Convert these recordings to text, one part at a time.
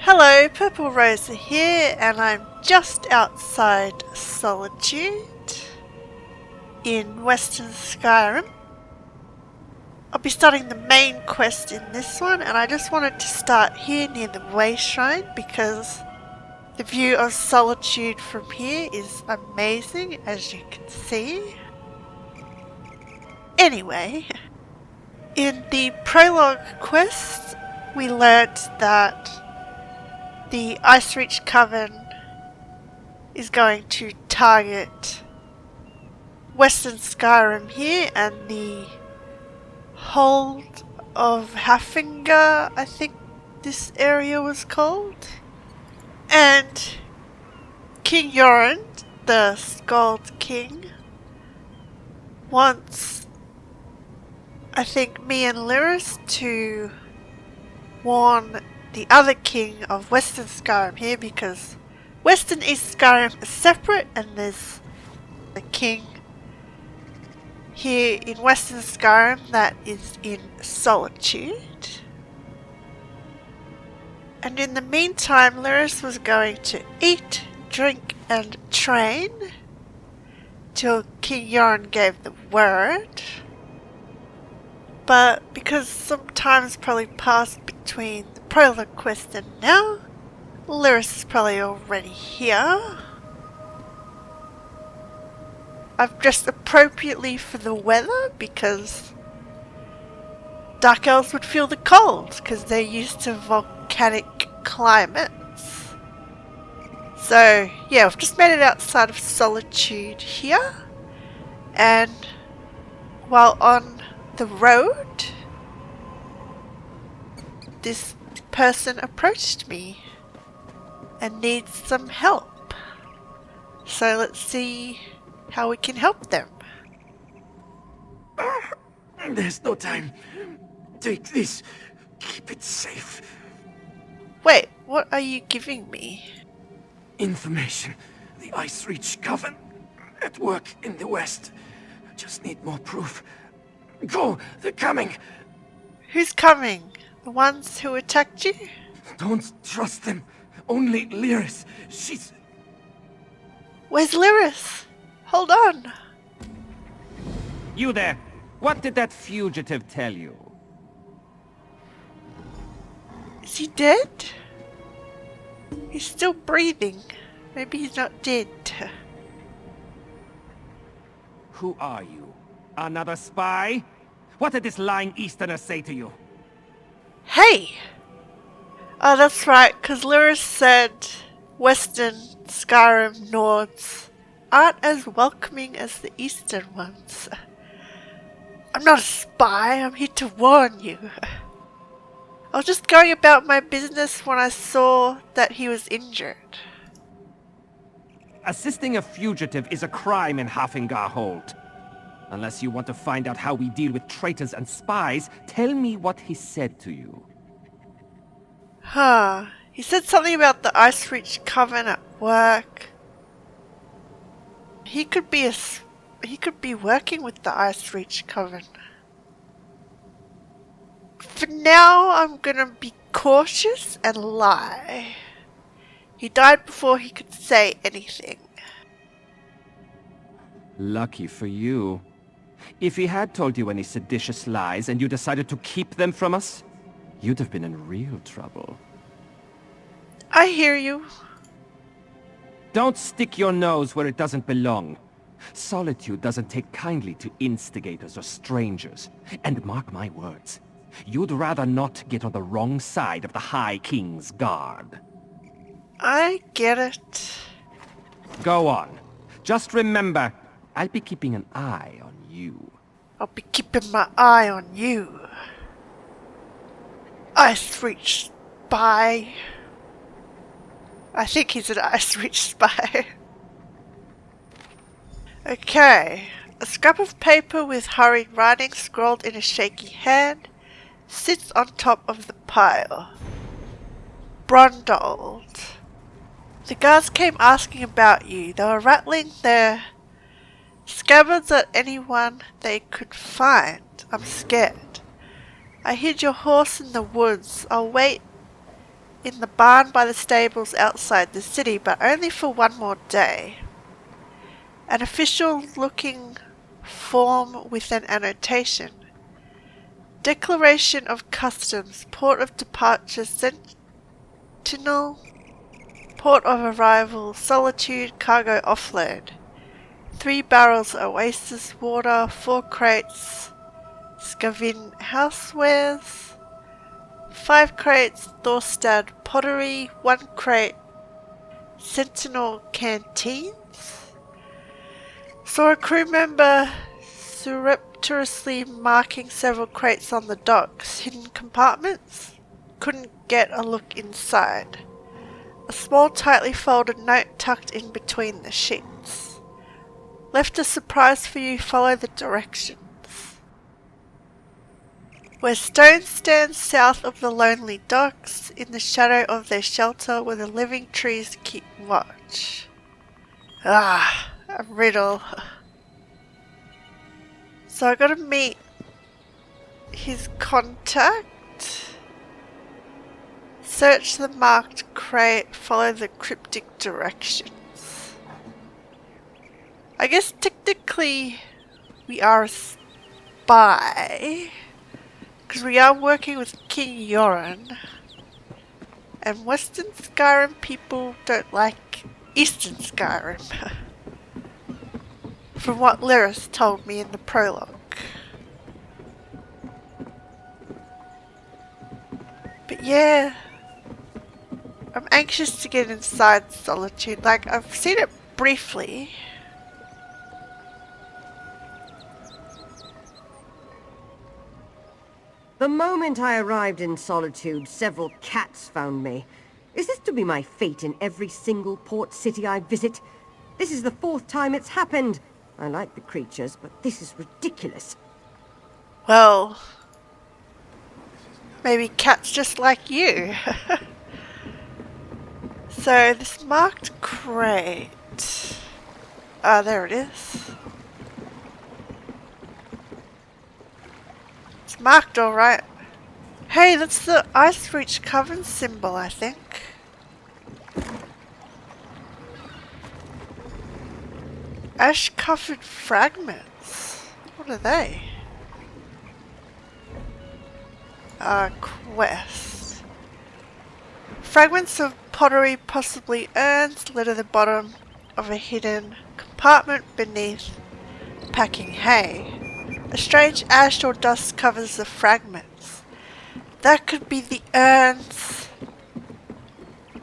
Hello, Purple Rosa here, and I'm just outside Solitude in Western Skyrim. I'll be starting the main quest in this one, and I just wanted to start here near the Way Shrine because the view of Solitude from here is amazing, as you can see. Anyway, in the prologue quest, we learnt that the Icereach Coven is going to target Western Skyrim here and the Hold of Hafingar, I think this area was called. And King Yoren, the Skald-King, wants, I think, me and Lyris to warn the other king of Western Skyrim here, because Western East Skyrim is separate and there's a king here in Western Skyrim that is in Solitude. And in the meantime, Lyris was going to eat, drink and train till King Yoren gave the word. But because some time's probably passed between the prologue quest and now, Lyris is probably already here. I've dressed appropriately for the weather because Dark Elves would feel the cold because they're used to volcanic climates. So yeah, we've just made it outside of Solitude here, and while on the road, this person approached me and needs some help. So let's see how we can help them. There's no time. Take this. Keep it safe. Wait, what are you giving me? Information. The Icereach Coven at work in the west. Just need more proof. Go! They're coming! Who's coming? The ones who attacked you? Don't trust them. Only Lyris. She's... Where's Lyris? Hold on. You there! What did that fugitive tell you? Is he dead? He's still breathing. Maybe he's not dead. Who are you? Another spy? What did this lying Easterner say to you? Hey! Oh, that's right, because Lyris said Western Skyrim Nords aren't as welcoming as the Eastern ones. I'm not a spy, I'm here to warn you. I was just going about my business when I saw that he was injured. Assisting a fugitive is a crime in Hafingar Hold. Unless you want to find out how we deal with traitors and spies, tell me what he said to you. Huh. He said something about the Icereach Coven at work. He could be working with the Icereach Coven. For now, I'm gonna be cautious and lie. He died before he could say anything. Lucky for you. If he had told you any seditious lies and you decided to keep them from us, you'd have been in real trouble. I hear you. Don't stick your nose where it doesn't belong. Solitude doesn't take kindly to instigators or strangers. And mark my words, you'd rather not get on the wrong side of the High King's guard. I get it. Go on. Just remember, I'll be keeping an eye on you. I'll be keeping my eye on you. Icereach spy. I think he's an Icereach spy. Okay. A scrap of paper with hurried writing scrawled in a shaky hand sits on top of the pile. Brondold. The guards came asking about you. They were rattling their scabbards at anyone they could find. I'm scared. I hid your horse in the woods. I'll wait in the barn by the stables outside the city, but only for one more day. An official-looking form with an annotation. Declaration of Customs, Port of Departure, Sentinel, Port of Arrival, Solitude, Cargo Offload. 3 barrels Oasis water, 4 crates Skavin housewares, 5 crates Thorstad pottery, 1 crate Sentinel canteens. Saw a crew member surreptitiously marking several crates on the docks, hidden compartments. Couldn't get a look inside. A small tightly folded note tucked in between the sheets. Left a surprise for you, follow the directions. Where stones stand south of the lonely docks, in the shadow of their shelter where the living trees keep watch. Ah, a riddle. So I gotta meet his contact. Search the marked crate, follow the cryptic directions. I guess technically we are a spy, because we are working with King Yoren, and Western Skyrim people don't like Eastern Skyrim, from what Lyris told me in the prologue. But yeah, I'm anxious to get inside Solitude. Like, I've seen it briefly. The moment I arrived in Solitude, several cats found me. Is this to be my fate in every single port city I visit? This is the 4th time it's happened. I like the creatures, but this is ridiculous. Well, maybe cats just like you. So, this marked crate. Ah, there it is. It's marked alright. Hey, that's the Ice Reach Coven symbol, I think. Ash-covered fragments. What are they? Quest. Fragments of pottery, possibly urns, litter the bottom of a hidden compartment beneath packing hay. A strange ash or dust covers the fragments. That could be the urns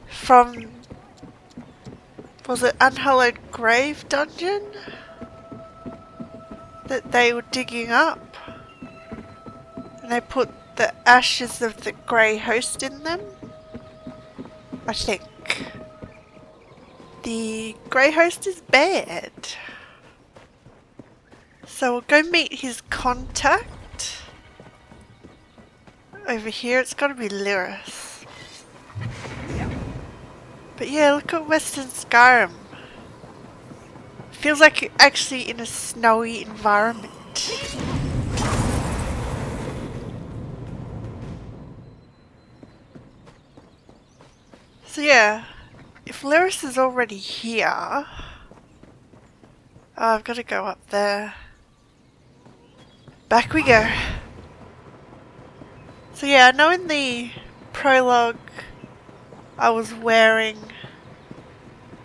from, was it Unhallowed Grave dungeon that they were digging up? And they put the ashes of the grey host in them? I think. The grey host is bad. So we'll go meet his contact. Over here, it's gotta be Lyris. But yeah, look at Western Skyrim. Feels like you're actually in a snowy environment. So yeah, if Lyris is already here, I've got to go up there. Back we go. So yeah, I know in the prologue I was wearing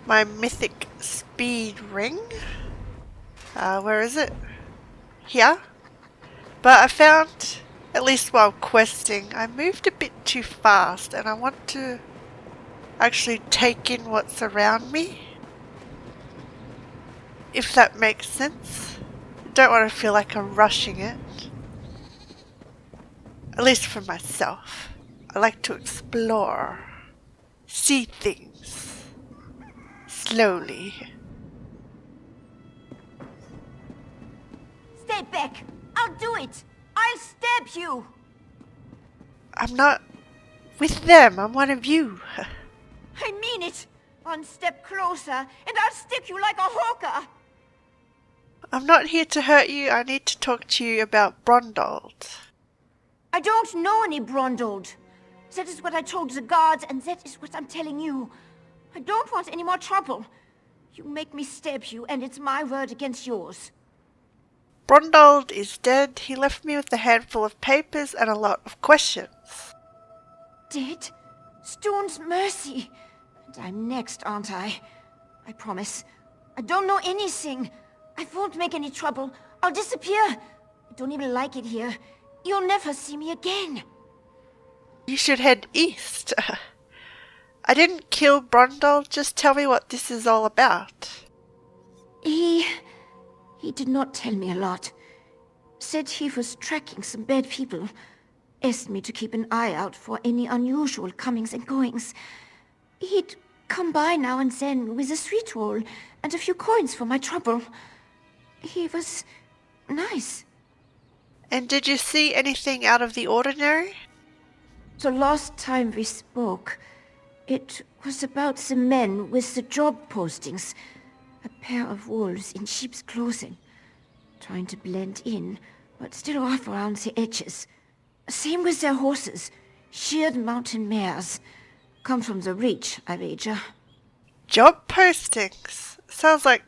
my mythic speed ring. Where is it? Here. But I found, at least while questing, I moved a bit too fast and I want to actually take in what's around me, if that makes sense. I don't want to feel like I'm rushing it, at least for myself. I like to explore, see things slowly. Stay back! I'll do it! I'll stab you! I'm not with them, I'm one of you. I mean it! One step closer, and I'll stick you like a hawker! I'm not here to hurt you, I need to talk to you about Brondold. I don't know any Brondold. That is what I told the guards, and that is what I'm telling you. I don't want any more trouble. You make me stab you, and it's my word against yours. Brondold is dead. He left me with a handful of papers and a lot of questions. Dead? Stone's mercy. And I'm next, aren't I? I promise. I don't know anything. I won't make any trouble. I'll disappear. I don't even like it here. You'll never see me again. You should head east. I didn't kill Brondold. Just tell me what this is all about. He did not tell me a lot. Said he was tracking some bad people. Asked me to keep an eye out for any unusual comings and goings. He'd come by now and then with a sweet roll and a few coins for my trouble. He was nice. And did you see anything out of the ordinary? The last time we spoke, it was about the men with the job postings. A pair of wolves in sheep's clothing. Trying to blend in, but still off around the edges. Same with their horses. Sheared mountain mares. Come from the Reach, I wager. Job postings? Sounds like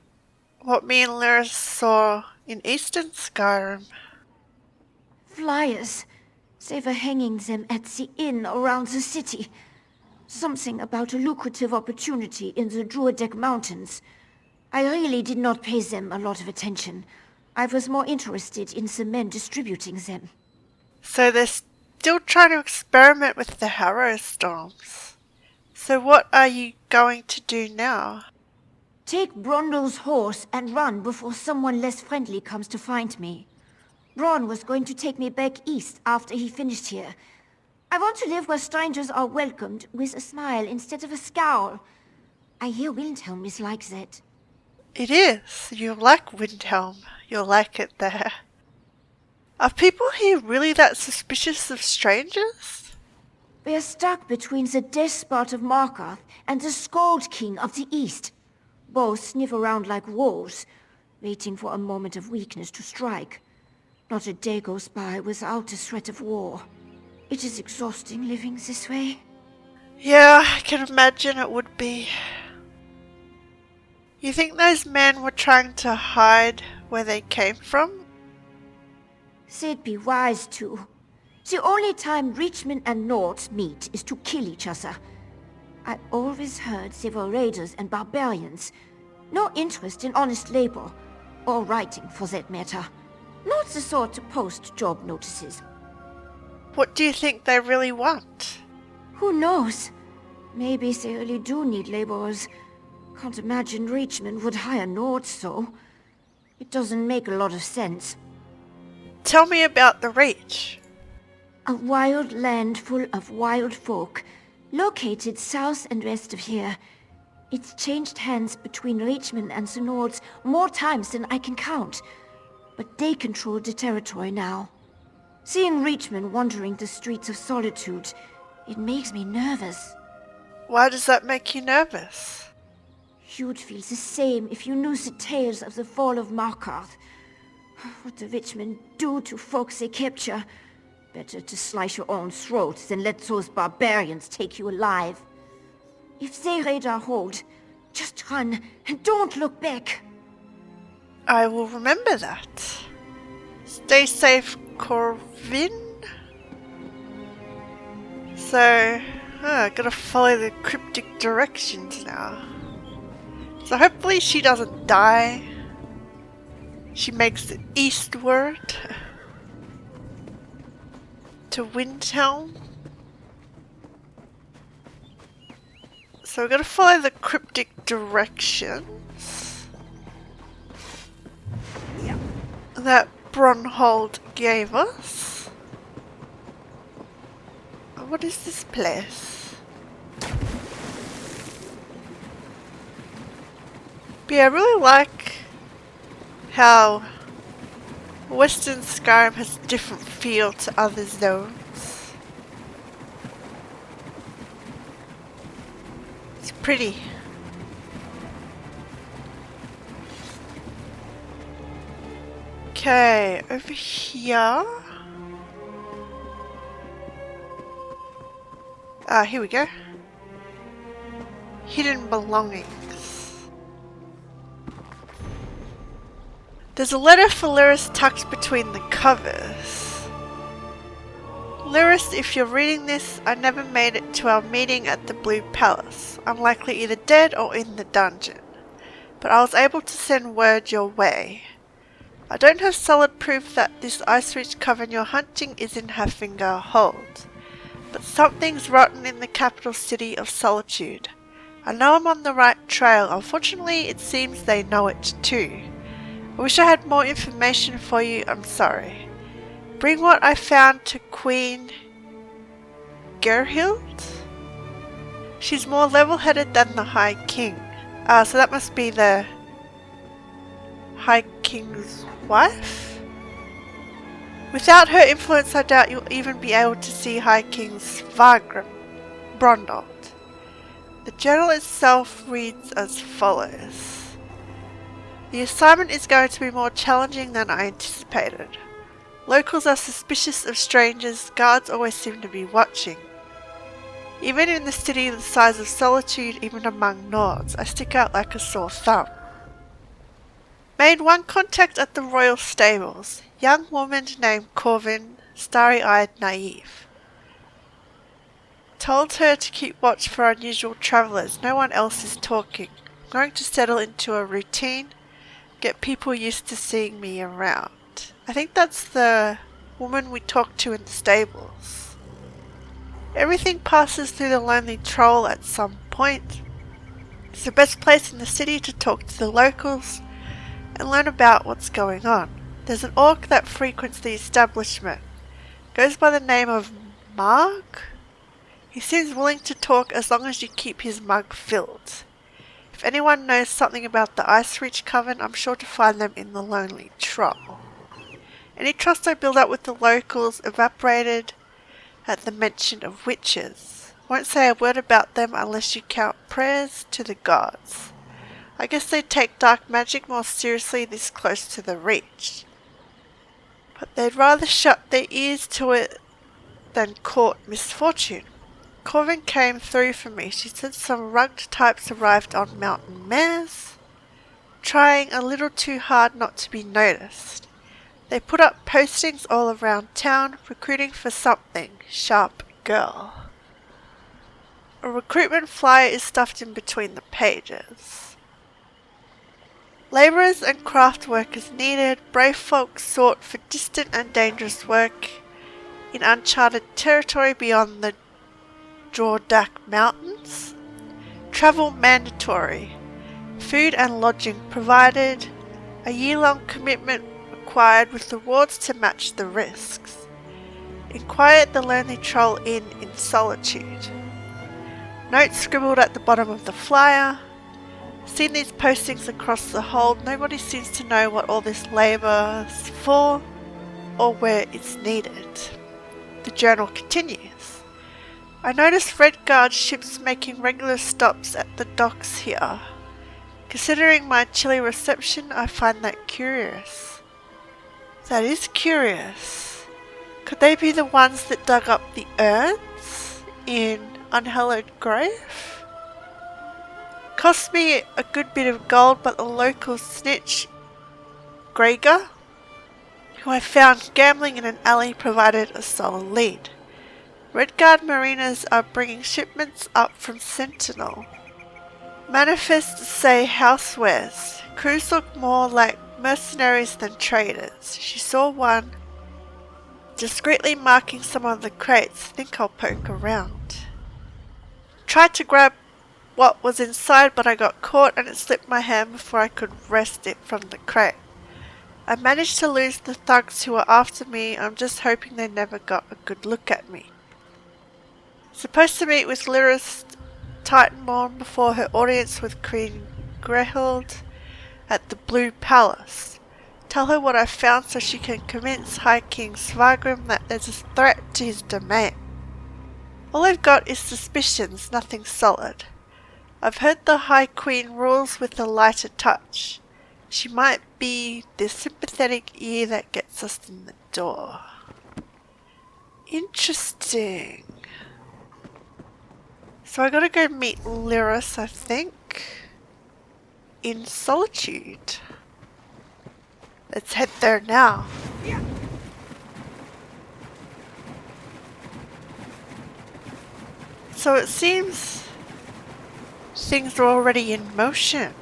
what me and Lyris saw in Eastern Skyrim. Flyers. They were hanging them at the inn around the city. Something about a lucrative opportunity in the Druidic Mountains. I really did not pay them a lot of attention. I was more interested in the men distributing them. So they're still trying to experiment with the Harrow Storms. So what are you going to do now? Take Brondold's horse and run before someone less friendly comes to find me. Bron was going to take me back east after he finished here. I want to live where strangers are welcomed with a smile instead of a scowl. I hear Windhelm is like that. It is. You like Windhelm. You'll like it there. Are people here really that suspicious of strangers? We are stuck between the despot of Markarth and the Skald-King of the East. Both sniff around like wolves, waiting for a moment of weakness to strike. Not a day goes by without a threat of war. It is exhausting living this way. Yeah, I can imagine it would be. You think those men were trying to hide where they came from? They'd be wise to. The only time Reachmen and Nords meet is to kill each other. I always heard they were raiders and barbarians. No interest in honest labor, or writing for that matter. Not the sort to post job notices. What do you think they really want? Who knows? Maybe they really do need laborers. Can't imagine Reachmen would hire Nords, so. It doesn't make a lot of sense. Tell me about the Reach. A wild land full of wild folk, located south and west of here. It's changed hands between Reachmen and the Nords more times than I can count. But they control the territory now. Seeing Reachmen wandering the streets of Solitude, it makes me nervous. Why does that make you nervous? You'd feel the same if you knew the tales of the fall of Markarth. What the Reachmen do to folks they capture. Better to slice your own throat than let those barbarians take you alive. If they raid our hold, just run and don't look back. I will remember that. Stay safe, Corvin. So, I gotta follow the cryptic directions now. So hopefully she doesn't die. She makes it eastward to Windhelm. So we're gonna follow the cryptic directions that Brondold gave us. What is this place? But yeah, I really like how Western Skyrim has a different feel to other zones. It's pretty. Okay, over here. Here we go. Hidden belongings. There's a letter for Lyris tucked between the covers. Lyris, if you're reading this, I never made it to our meeting at the Blue Palace. I'm likely either dead or in the dungeon. But I was able to send word your way. I don't have solid proof that this ice-rich coven you're hunting is in Hafingar Hold. But something's rotten in the capital city of Solitude. I know I'm on the right trail. Unfortunately, it seems they know it too. I wish I had more information for you. I'm sorry. Bring what I found to Queen Gerhild? She's more level-headed than the High King. So that must be the High King's wife? Without her influence, I doubt you'll even be able to see High King Svagrym, Brondold. The journal itself reads as follows. The assignment is going to be more challenging than I anticipated. Locals are suspicious of strangers, guards always seem to be watching. Even in the city the size of Solitude, even among Nords, I stick out like a sore thumb. Made one contact at the royal stables. Young woman named Corvin, starry-eyed, naive. Told her to keep watch for unusual travellers. No one else is talking. I'm going to settle into a routine. Get people used to seeing me around. I think that's the woman we talked to in the stables. Everything passes through the Lonely Troll at some point. It's the best place in the city to talk to the locals and learn about what's going on. There's an orc that frequents the establishment. Goes by the name of Mark. He seems willing to talk as long as you keep his mug filled. If anyone knows something about the Ice-Reach Coven, I'm sure to find them in the Lonely Troll. Any trust I build up with the locals evaporated at the mention of witches. Won't say a word about them unless you count prayers to the gods. I guess they take dark magic more seriously this close to the Reach. But they'd rather shut their ears to it than court misfortune. Corvin came through for me. She said some rugged types arrived on mountain mares, trying a little too hard not to be noticed. They put up postings all around town, recruiting for something. Sharp girl. A recruitment flyer is stuffed in between the pages. Labourers and craft workers needed. Brave folk sought for distant and dangerous work in uncharted territory beyond the Jordak Mountains. Travel mandatory. Food and lodging provided. A year-long commitment required with rewards to match the risks. Inquire at the Lonely Troll Inn in Solitude. Note scribbled at the bottom of the flyer. Seen these postings across the hold. Nobody seems to know what all this labour is for or where it's needed. The journal continues. I noticed Red Guard ships making regular stops at the docks here. Considering my chilly reception, I find that curious. That is curious. Could they be the ones that dug up the urns in Unhallowed Grove? Cost me a good bit of gold, but the local snitch, Gregor, who I found gambling in an alley, provided a solid lead. Redguard mariners are bringing shipments up from Sentinel. Manifests say housewares. Crews look more like mercenaries than traders. She saw one discreetly marking some of the crates. Think I'll poke around. Tried to grab what was inside, but I got caught and it slipped my hand before I could wrest it from the crate. I managed to lose the thugs who were after me. I'm just hoping they never got a good look at me. Supposed to meet with Lyris Titanborn before her audience with Queen Gerhild at the Blue Palace. Tell her what I found so she can convince High King Svagrym that there's a threat to his domain. All I've got is suspicions, nothing solid. I've heard the High Queen rules with a lighter touch. She might be the sympathetic ear that gets us in the door. Interesting. So I gotta go meet Lyris, I think, in Solitude. Let's head there now. So it seems things are already in motion.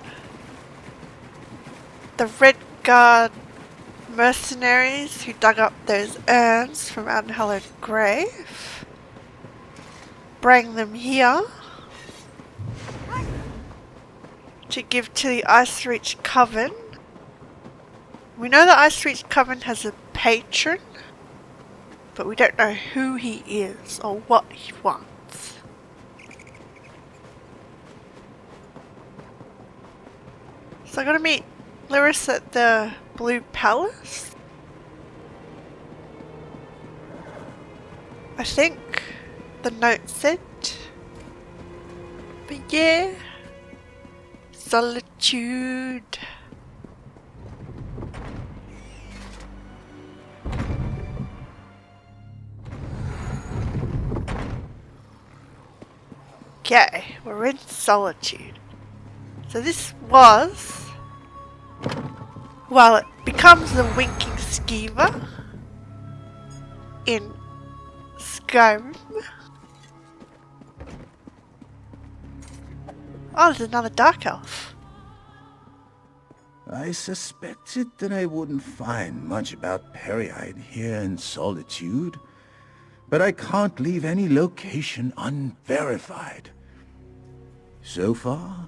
The Red Guard mercenaries who dug up those urns from Unhallowed Grave bring them here to give to the Icereach Coven. We know the Icereach Coven has a patron, but we don't know who he is or what he wants. So I gotta meet Lyris at the Blue Palace. I think the note said. But yeah, Solitude. Okay, we're in Solitude. So this was, well, it becomes the Winking Skeever in Skyrim. Oh, there's another Dark Elf. I suspected that I wouldn't find much about Peryide here in Solitude, but I can't leave any location unverified. So far,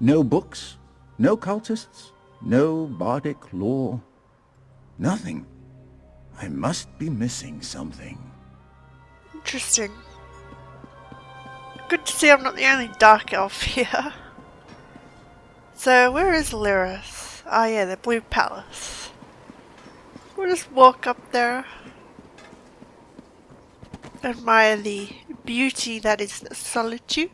no books, no cultists, no bardic lore, nothing. I must be missing something. Interesting. Good to see I'm not the only Dark Elf here. So, where is Lyris? Oh yeah, the Blue Palace. We'll just walk up there. Admire the beauty that is Solitude.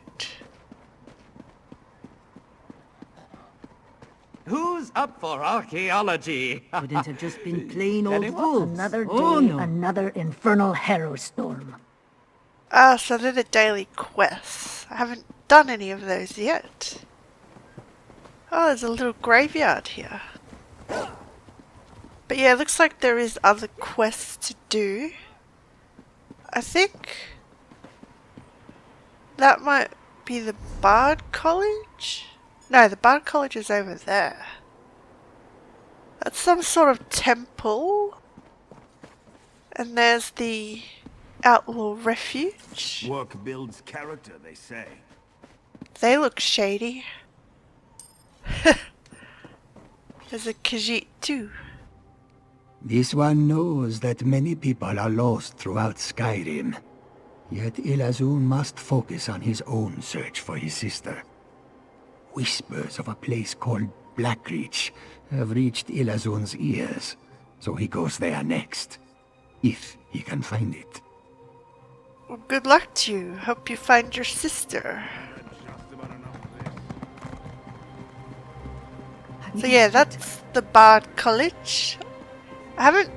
Who's up for archaeology? Couldn't have just been plain old Anyone? wolves. Another day, Oh, no. another infernal harrow storm. Ah, so they're the daily quests. I haven't done any of those yet. Oh, there's a little graveyard here. But yeah, it looks like there is other quests to do. I think that might be the Bard College? No, the Bard College is over there. That's some sort of temple. And there's the Outlaw Refuge. Work builds character, they say. They look shady. There's a Khajiit too. This one knows that many people are lost throughout Skyrim. Yet Ilazun must focus on his own search for his sister. Whispers of a place called Blackreach have reached Ilazun's ears, so he goes there next. If he can find it. Well, good luck to you. Hope you find your sister. So yeah, that's the Bard College. I haven't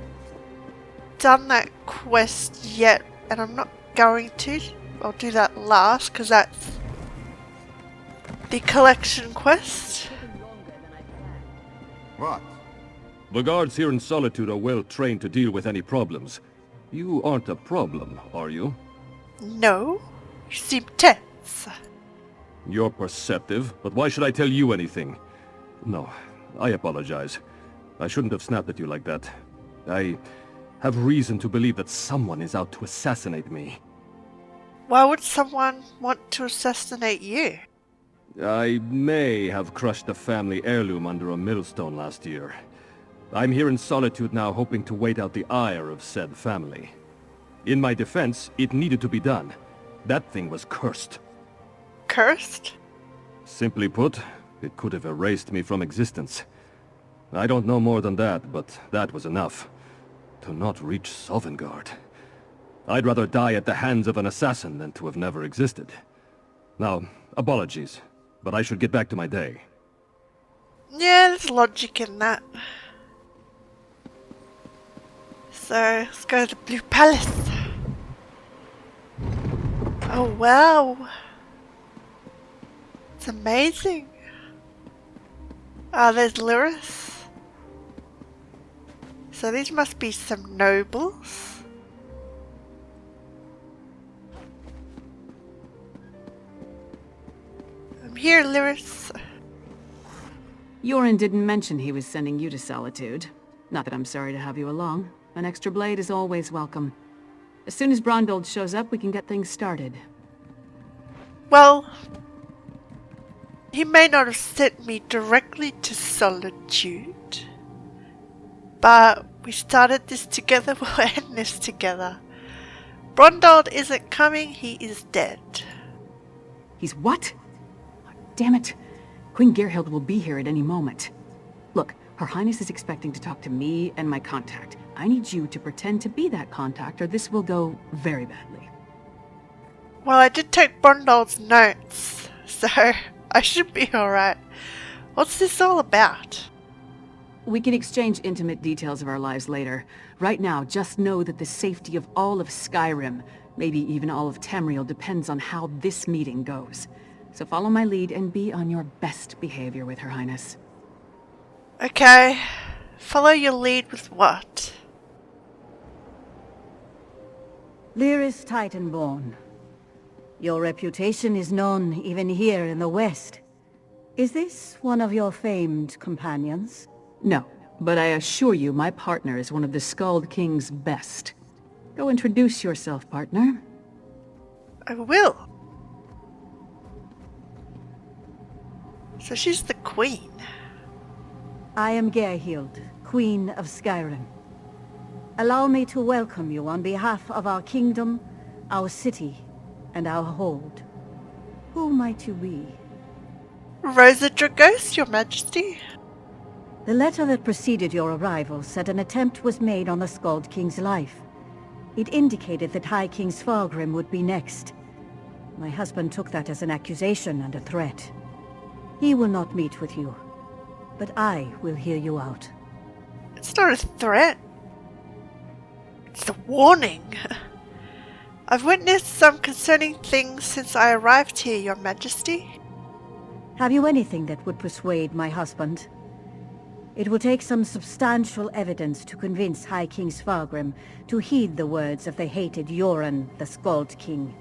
done that quest yet, and I'm not going to. I'll do that last, because that's the collection quest. What? The guards here in Solitude are well trained to deal with any problems. You aren't a problem, are you? No, you seem tense. You're perceptive, but why should I tell you anything? No, I apologize. I shouldn't have snapped at you like that. I have reason to believe that someone is out to assassinate me. Why would someone want to assassinate you? I may have crushed a family heirloom under a millstone last year. I'm here in Solitude now, hoping to wait out the ire of said family. In my defense, it needed to be done. That thing was cursed. Cursed? Simply put, it could have erased me from existence. I don't know more than that, but that was enough. To not reach Sovngarde. I'd rather die at the hands of an assassin than to have never existed. Now, apologies, but I should get back to my day. Yeah, there's logic in that. So, let's go to the Blue Palace. Oh wow, It's amazing. Ah, there's Lyris. So these must be some nobles. I'm here, Lyris. Yoren didn't mention he was sending you to Solitude. Not that I'm sorry to have you along. An extra blade is always welcome. As soon as Brondold shows up, we can get things started. Well, he may not have sent me directly to Solitude, but we started this together, we'll end this together. Brondold isn't coming, he is dead. He's what? Oh, damn it. Queen Gerhild will be here at any moment. Look, Her Highness is expecting to talk to me and my contact. I need you to pretend to be that contact or this will go very badly. Well, I did take Brondold's notes, so I should be alright. What's this all about? We can exchange intimate details of our lives later. Right now, just know that the safety of all of Skyrim, maybe even all of Tamriel, depends on how this meeting goes. So follow my lead and be on your best behavior with Her Highness. Okay. Follow your lead with what? Lyris Titanborn. Your reputation is known even here in the West. Is this one of your famed companions? No, but I assure you my partner is one of the Skald-King's best. Go introduce yourself, partner. I will. So she's the queen. I am Gerhild, Queen of Skyrim. Allow me to welcome you on behalf of our kingdom, our city, and our hold. Who might you be? Rosa Dragos, your majesty. The letter that preceded your arrival said an attempt was made on the Skald-King's life. It indicated that High King Svargrim would be next. My husband took that as an accusation and a threat. He will not meet with you, but I will hear you out. It's not a threat. It's a warning. I've witnessed some concerning things since I arrived here, your majesty. Have you anything that would persuade my husband? It will take some substantial evidence to convince High King Svargrim to heed the words of the hated Yoren, the Skald-King.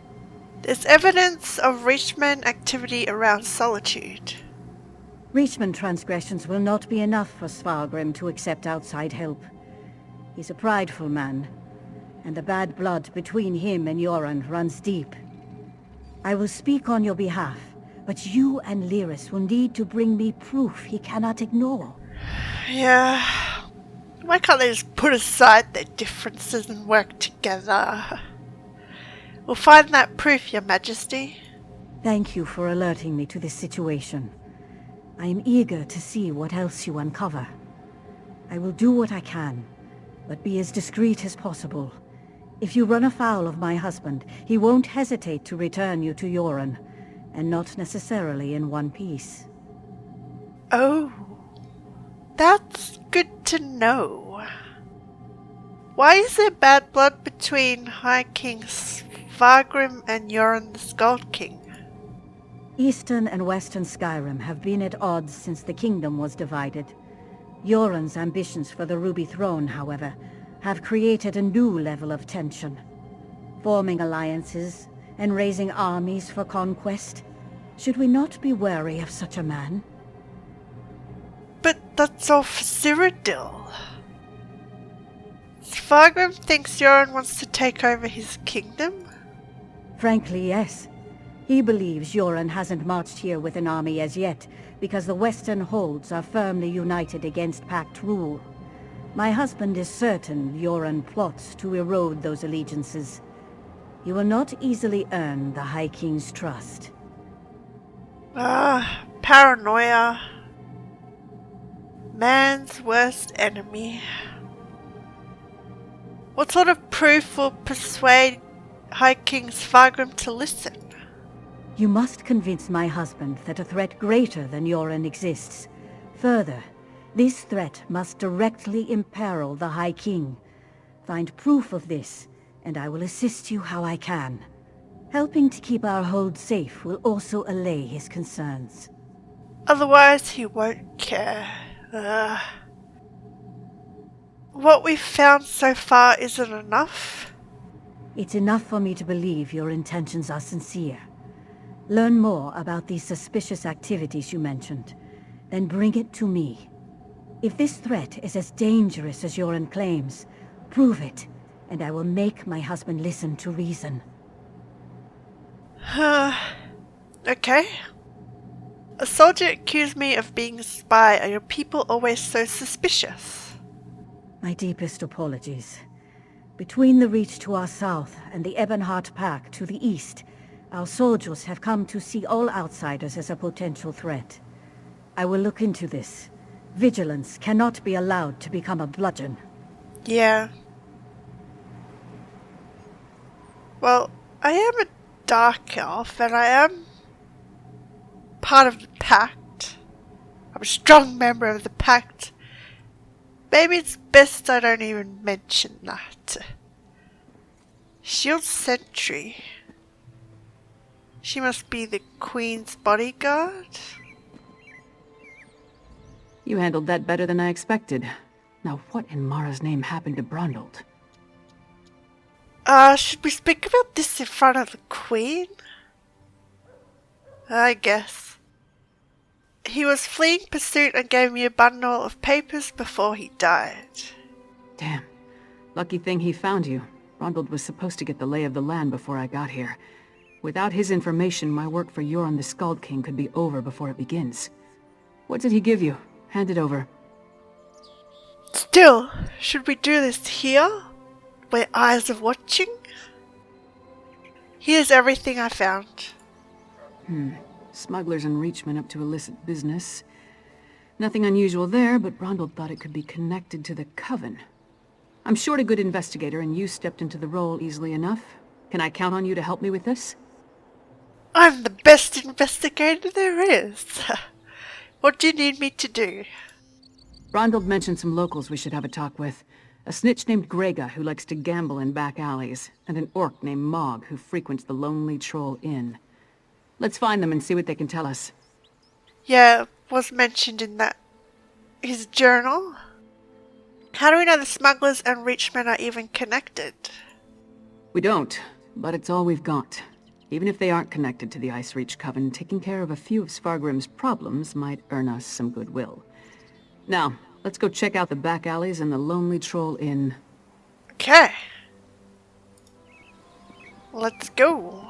There's evidence of Reachman activity around Solitude. Reachman transgressions will not be enough for Svargrim to accept outside help. He's a prideful man, and the bad blood between him and Yoren runs deep. I will speak on your behalf, but you and Lyris will need to bring me proof he cannot ignore. Yeah. Why can't they just put aside their differences and work together? We'll find that proof, your majesty. Thank you for alerting me to this situation. I am eager to see what else you uncover. I will do what I can, but be as discreet as possible. If you run afoul of my husband, he won't hesitate to return you to Yoren, and not necessarily in one piece. Oh, that's good to know. Why is there bad blood between High King Svargrim and Yoren the Skald-King? Eastern and Western Skyrim have been at odds since the kingdom was divided. Yoren's ambitions for the Ruby Throne, however, have created a new level of tension. Forming alliances and raising armies for conquest. Should we not be wary of such a man? But that's all for Cyrodiil. Svargrim thinks Yoren wants to take over his kingdom? Frankly, yes. He believes Yoren hasn't marched here with an army as yet, because the Western holds are firmly united against Pact rule. My husband is certain Yoren plots to erode those allegiances. He will not easily earn the High King's trust. Paranoia. Man's worst enemy. What sort of proof will persuade High King Svargrim to listen? You must convince my husband that a threat greater than Yoren exists. Further, this threat must directly imperil the High King. Find proof of this, and I will assist you how I can. Helping to keep our hold safe will also allay his concerns. Otherwise, he won't care. What we've found so far isn't enough. It's enough for me to believe your intentions are sincere. Learn more about these suspicious activities you mentioned, then bring it to me. If this threat is as dangerous as Yoren claims, prove it, and I will make my husband listen to reason. Okay. A soldier accused me of being a spy. Are your people always so suspicious? My deepest apologies. Between the Reach to our south and the Ebonheart Pack to the east, our soldiers have come to see all outsiders as a potential threat. I will look into this. Vigilance cannot be allowed to become a bludgeon. Yeah. Well, I am a dark elf, and I am part of the Pact. I'm a strong member of the Pact. Maybe it's best I don't even mention that. Shield Sentry. She must be the Queen's bodyguard? You handled that better than I expected. Now what in Mara's name happened to Brondold? Should we speak about this in front of the Queen? I guess. He was fleeing pursuit and gave me a bundle of papers before he died. Damn. Lucky thing he found you. Brondold was supposed to get the lay of the land before I got here. Without his information, my work for Yoren the Skald-King could be over before it begins. What did he give you? Hand it over. Still, should we do this here? Where eyes are watching? Here's everything I found. Smugglers and Reachmen up to illicit business. Nothing unusual there, but Brondold thought it could be connected to the Coven. I'm short a good investigator, and you stepped into the role easily enough. Can I count on you to help me with this? I'm the best investigator there is. What do you need me to do? Brondold mentioned some locals we should have a talk with. A snitch named Grega who likes to gamble in back alleys, and an orc named Mog who frequents the Lonely Troll Inn. Let's find them and see what they can tell us. Yeah, was mentioned in his journal. How do we know the smugglers and Reachmen are even connected? We don't, but it's all we've got. Even if they aren't connected to the Ice Reach Coven, taking care of a few of Svargrim's problems might earn us some goodwill. Now, let's go check out the back alleys and the Lonely Troll Inn. Okay. Let's go.